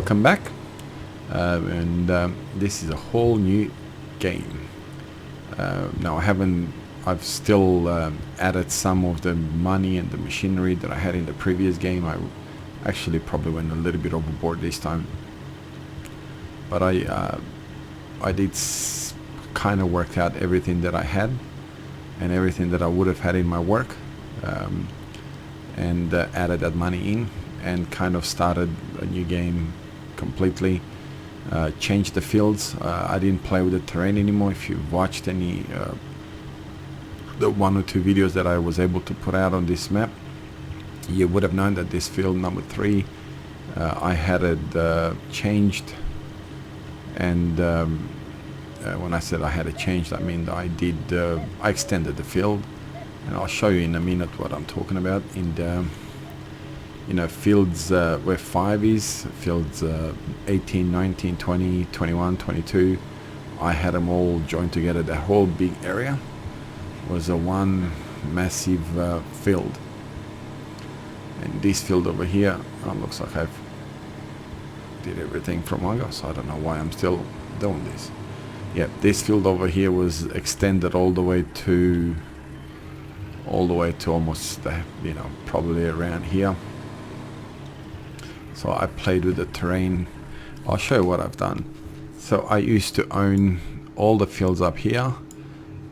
welcome back. This is a whole new game. Now I've still added some of the money and the machinery that I had in the previous game. I actually probably went a little bit overboard this time, but I did kind of work out everything that I had and everything that I would have had in my work, and added that money in and kind of started a new game completely. Changed the fields. I didn't play with the terrain anymore. If you've watched any the 1 or 2 videos that I was able to put out on this map, you would have known that this field number 3, I had it changed, and when I said I had it changed, I mean I extended the field, and I'll show you in a minute what I'm talking about. In the fields where 5 is, fields 18, 19, 20, 21, 22, I had them all joined together. The whole big area was a one massive field. And this field over here, looks like I've did everything from Mongo, so I don't know why I'm still doing this. Yeah, this field over here was extended all the way to almost probably around here. So I played with the terrain. I'll show you what I've done. So I used to own all the fields up here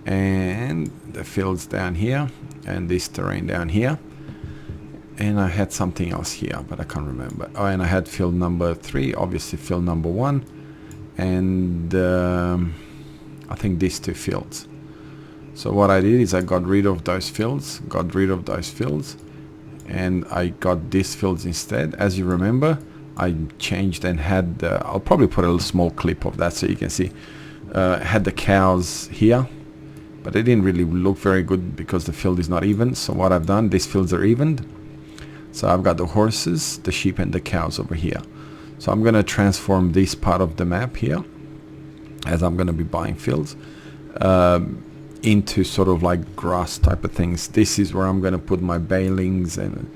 and the fields down here and this terrain down here, and I had something else here but I can't remember. Oh, and I had field number 3, obviously field number 1, and I think these 2 fields. So what I did is I got rid of those fields, and I got these fields instead. As you remember, I changed and had I'll probably put a little small clip of that so you can see. Had the cows here, but they didn't really look very good because the field is not even. So what I've done, these fields are evened, so I've got the horses, the sheep, and the cows over here. So I'm going to transform this part of the map here, as I'm going to be buying fields, into sort of like grass type of things. This is where I'm going to put my balings, and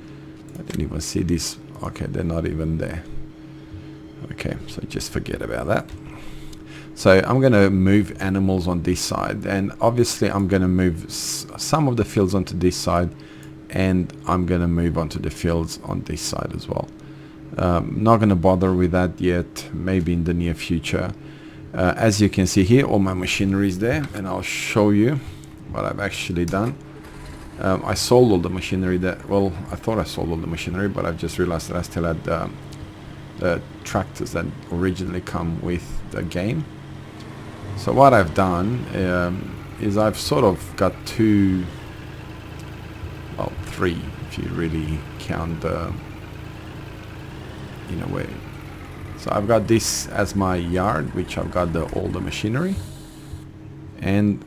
I didn't even see this. Okay, they're not even there. Okay, so just forget about that. So I'm going to move animals on this side, and obviously I'm going to move some of the fields onto this side, and I'm going to move onto the fields on this side as well. Not going to bother with that yet, maybe in the near future. As you can see here, all my machinery is there, and I'll show you what I've actually done. I sold all the machinery I thought I sold all the machinery, but I've just realized that I still had the tractors that originally come with the game. So what I've done is I've sort of got 3 if you really count the way. So I've got this as my yard, which I've got all the machinery, and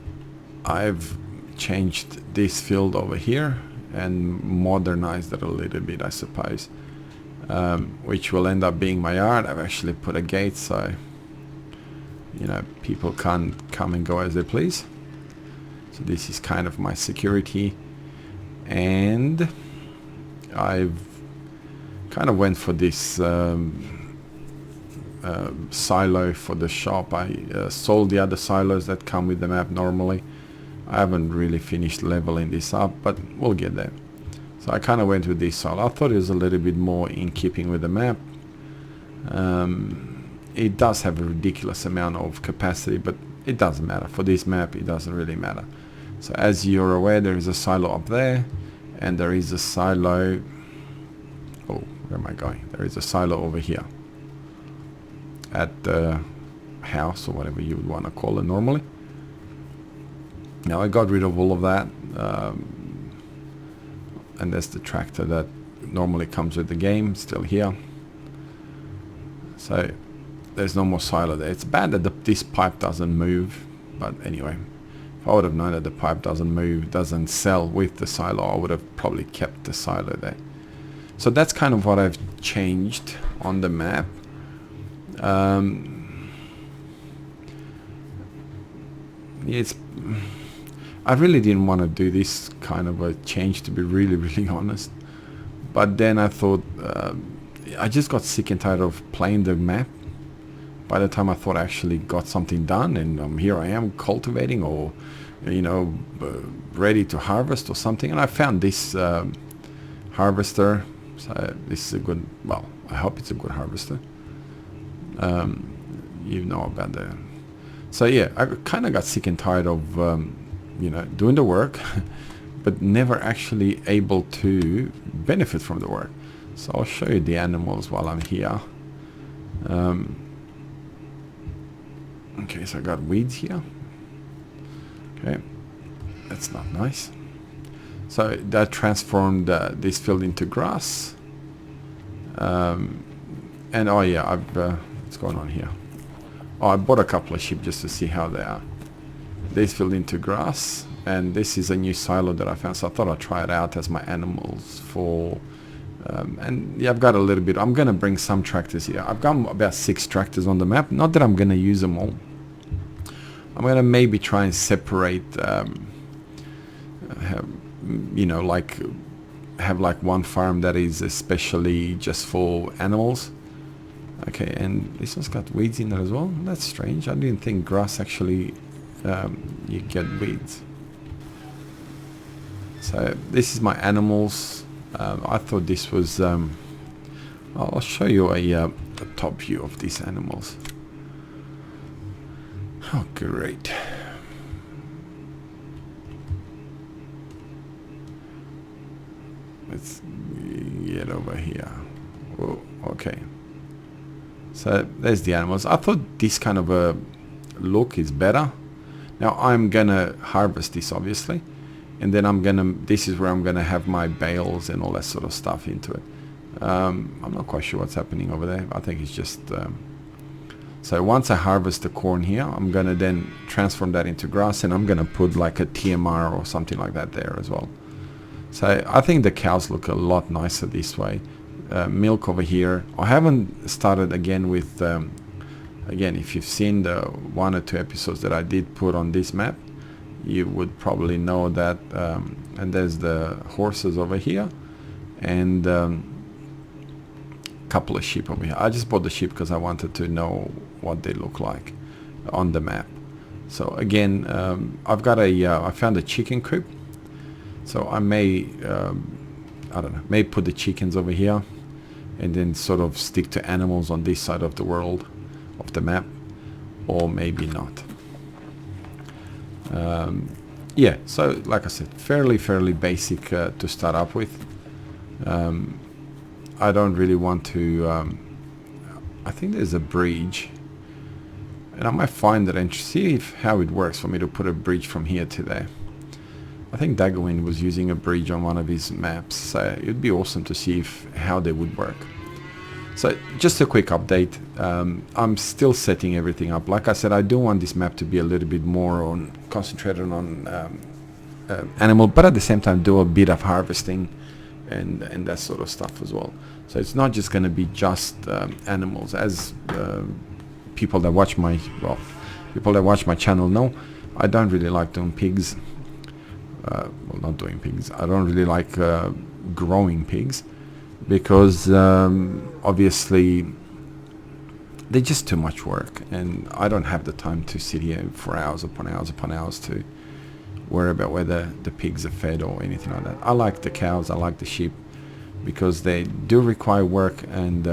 I've changed this field over here and modernized it a little bit, I suppose, which will end up being my yard. I've actually put a gate so people can't come and go as they please. So this is kind of my security, and I've kind of went for this silo for the shop. I sold the other silos that come with the map normally. I haven't really finished leveling this up, but we'll get there. So I kind of went with this silo. I thought it was a little bit more in keeping with the map. It does have a ridiculous amount of capacity, but it doesn't matter. For this map, it doesn't really matter. So as you're aware, there is a silo up there, and there is a silo... Oh, where am I going? There is a silo over here at the house, or whatever you would want to call it normally. Now I got rid of all of that, and there's the tractor that normally comes with the game, still here. So there's no more silo there. It's bad that this pipe doesn't move, but anyway, if I would have known that the pipe doesn't move, doesn't sell with the silo, I would have probably kept the silo there. So that's kind of what I've changed on the map. I really didn't want to do this kind of a change, to be really honest, but then I thought I just got sick and tired of playing the map. By the time I thought I actually got something done, and here I am cultivating, or you know, ready to harvest or something, and I found this harvester. So this is a good, well, I hope it's a good harvester. You know about the, so yeah, I kind of got sick and tired of you know, doing the work but never actually able to benefit from the work. So I'll show you the animals while I'm here. Okay, so I got weeds here. Okay, that's not nice. So that transformed this field into grass. And oh yeah, I've what's going on here? Oh, I bought a couple of sheep just to see how they are. This filled into grass, and this is a new silo that I found, so I thought I'd try it out as my animals for and yeah, I've got a little bit. I'm gonna bring some tractors here. I've got about 6 tractors on the map. Not that I'm gonna use them all. I'm gonna maybe try and separate you know, like have like one farm that is especially just for animals. Okay, and this one's got weeds in it as well. That's strange. I didn't think grass actually you get weeds. So this is my animals. I thought this was I'll show you a top view of these animals. Oh great. Let's get over here. Oh, okay. So there's the animals. I thought this kind of a look is better. Now I'm gonna harvest this obviously, and then I'm gonna, this is where I'm gonna have my bales and all that sort of stuff into it. I'm not quite sure what's happening over there. I think it's just so once I harvest the corn here, I'm gonna then transform that into grass, and I'm gonna put like a TMR or something like that there as well. So I think the cows look a lot nicer this way. Milk over here. I haven't started again with again, if you've seen the 1 or 2 episodes that I did put on this map, you would probably know that and there's the horses over here, and couple of sheep over here. I just bought the sheep because I wanted to know what they look like on the map. So again, I've got a I found a chicken coop, so I may I don't know, may put the chickens over here and then sort of stick to animals on this side of the world, of the map, or maybe not. Yeah, so like I said, fairly basic to start up with. I don't really want to I think there's a bridge, and I might find it and see how it works for me to put a bridge from here to there. I think Daggerwind was using a bridge on one of his maps, so it would be awesome to see how they would work. So just a quick update. I'm still setting everything up. Like I said, I do want this map to be a little bit more concentrated on animal, but at the same time do a bit of harvesting and that sort of stuff as well. So it's not just going to be just animals. As people that watch my channel know, I don't really like doing pigs. Well, not doing pigs. I don't really like growing pigs, because obviously they're just too much work, and I don't have the time to sit here for hours upon hours upon hours to worry about whether the pigs are fed or anything like that. I like the cows, I like the sheep, because they do require work, and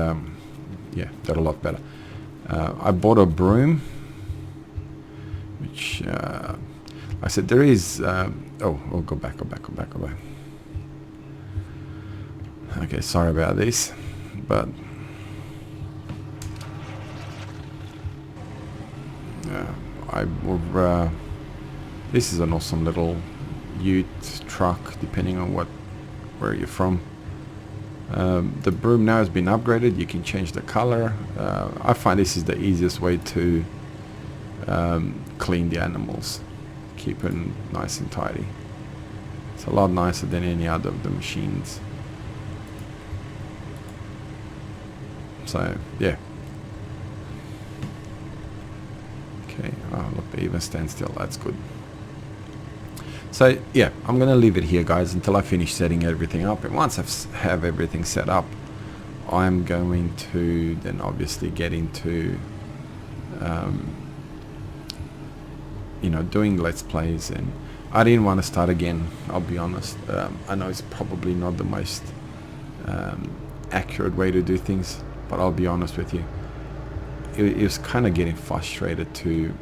yeah, they're a lot better. I bought a broom, which I said there is oh, go back. Okay, sorry about this, but I will this is an awesome little ute truck, depending on where you're from. The broom now has been upgraded. You can change the color. I find this is the easiest way to clean the animals, keep it nice and tidy. It's a lot nicer than any other of the machines. So yeah. Okay, oh look, they even stand still. That's good. So yeah, I'm gonna leave it here, guys, until I finish setting everything up, and once I have everything set up, I'm going to then obviously get into you know, doing Let's Plays, and I didn't want to start again, I'll be honest. I know it's probably not the most accurate way to do things, but I'll be honest with you, it was kind of getting frustrated to,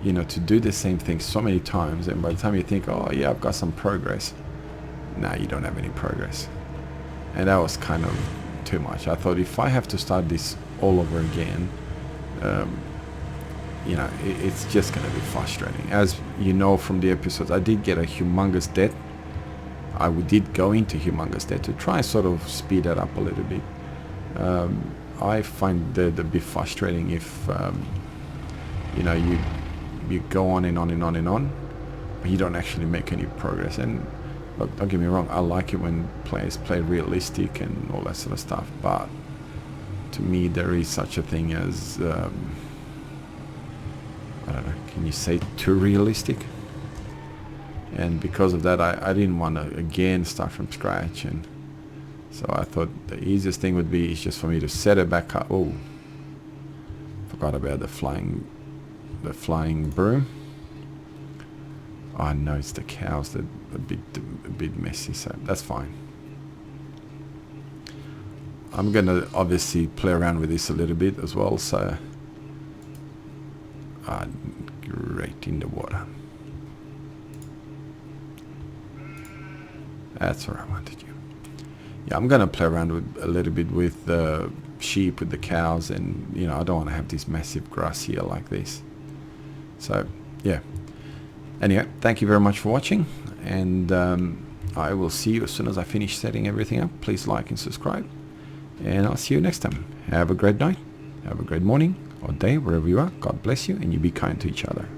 you know, to do the same thing so many times, and by the time you think, oh yeah, I've got some progress, nah, you don't have any progress. And that was kind of too much. I thought, if I have to start this all over again, you know, it's just going to be frustrating. As you know from the episodes, I did get a humongous debt. I did go into humongous debt to try and sort of speed that up a little bit. I find that a bit frustrating if, you know, you go on and on and on and on, but you don't actually make any progress. And look, don't get me wrong, I like it when players play realistic and all that sort of stuff, but to me there is such a thing as, I don't know, can you say too realistic? And because of that, I didn't want to again start from scratch, and so I thought the easiest thing would be is just for me to set it back up. Oh, forgot about the flying broom. Oh no, it's the cows that are a bit messy, so that's fine. I'm gonna obviously play around with this a little bit as well, so great, in the water. That's where I wanted you. Yeah, I'm gonna play around with a little bit with the sheep, with the cows, and you know, I don't want to have this massive grass here like this. So yeah. Anyway, thank you very much for watching, and I will see you as soon as I finish setting everything up. Please like and subscribe, and I'll see you next time. Have a great night, have a great morning or day, wherever you are. God bless you, and you be kind to each other.